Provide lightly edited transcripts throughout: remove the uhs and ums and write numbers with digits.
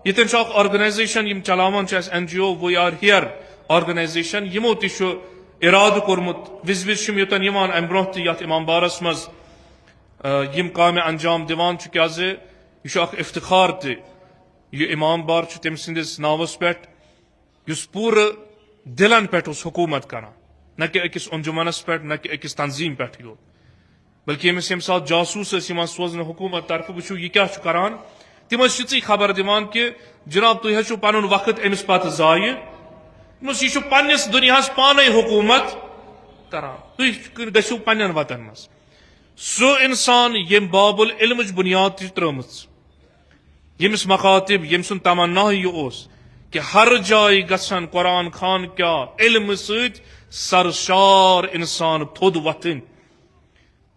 یتن چھ اخ آرگنائزیشن یم چلاوان چھ اس NGO we are here organisation یمو تہ چھ ارادہ کورمت وز وز چھ یوتن یوان ام برونہ تہ یتھ امام بارس مز یم کامہ انجام دیوان چھ کیازِ یہ چھ اخ افتخار تہ یہ امام بار چھ تم سندس ناوس پٮ۪ٹھ یس پور دلن پٮ۪ٹھ اس حکومت کران نہ کہ اکس انجمنس پٮ۪ٹھ نہ کہ اکس تنظیم پٮ۪ٹھ یوت بلکہ یمس یم سات جاسوس ٲسۍ یوان سوزنہٕ حکومت طرفہٕ وٕچھو یہ کیا چھ کران تم ٲسۍ یِژٕے خبر دِوان کہ جناب تُہۍ حظ چھُو پنُن وقت أمِس پتہٕ ضایہِ دوٚپمَس یہِ چھُ پننِس دُنیاہس پانے حکومت کران تُہۍ گٔژھِو پننٮ۪ن وطن منٛز سُہ انسان ییٚمۍ باب العلمٕچ بُنیاد تہِ ترٲمٕژ ییٚمِس مخاطب ییٚمۍ سُنٛد تمنا یہِ اوس کہ ہر جایہِ گژھن قرآن خان کیا علمہٕ سۭتۍ سرشار انسان تھوٚد وۄتھٕنۍ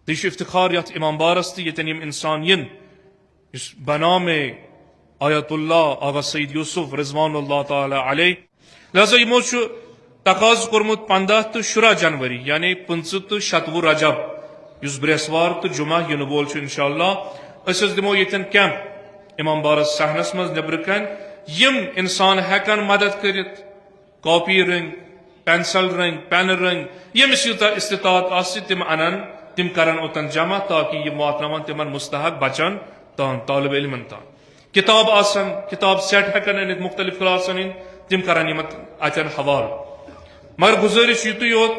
تہٕ یہِ چھُ افتخار یتھ امام بارس تہِ ییٚتٮ۪ن یِم انسان ین یُس بنامے آیت اللہ آغا سعید یوسف رضوان اللہ تعالی علیہ لہذا یمو چھ تقاض کورمت 15 تو 16 جنوری یعنی 15 تو 16 رجب یس بریسوار تو جمعہ ین وول چھ انشاءاللہ اس دمو یتن کیمپ امام بارس صحنس مز نبر کن یم انسان ہیکن مدد کرت کاپی رنگ پینسل رنگ پین رنگ یمس یوتہ استطاعت آس تم انن تم کرن اوتن جمع تاکہ یہ واتناون تمن مستحق بچن تان طالب علمن تان کتاب آسن کتاب سیٹ ہیکن انت مختلف کلاسن ہند تم کرن یمت اتن حوال مگر گزارش یتو یوت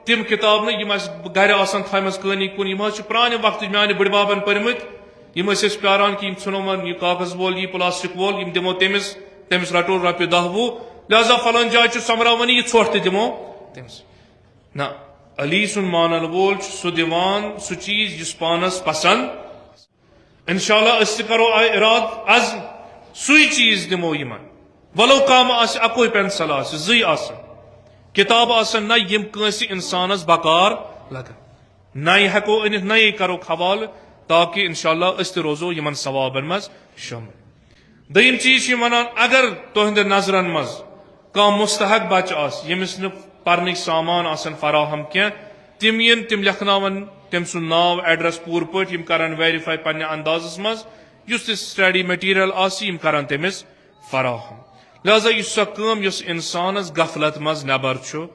تم کتاب نا یم گھر آسن تھائمز کہانی کن یم پرانہ وقت میانہ بڑ بابن پرمت یم پیاران کہ ژھنومن یہ کاغذ وول یہ پلاسٹک وول یم دمو تمس رٹو رۄپیہِ 10 وُہ لہذا فلان جائے سمراونی یہ ژھوٹ تہ دمو تمس نہ علی سن مانن وول سہ دِوان سہ چیز یس پانس پسند انشاءاللہ اس کرو اراد از سوئی چیز دمو یمن ولو کام آس اکوئی پینسل آس زی آسن کتاب آسن نہ یم کنسی انسانس بکار لگن نئی ہیکو انت نئی کرو حوالہ تاکہ انشاءاللہ اس تہ روزو یمن ثوابن مز شامل دیم چیز ونان اگر تہند نظرن مز کانٛہہ مستحق بچہ آس یمس نہ پرنک سامان آسن فراہم کی تم ین تم لکھناون تم سن ناو ایڈریس پور پٲٹھۍ یم کرن ویریفائی پنہ اندازس مز یس تہ سٹڈی میٹیریل آس یم کرن تمس فراہم لہذا یہ سہ کٲم یس انسانس غفلت مز نبر چھ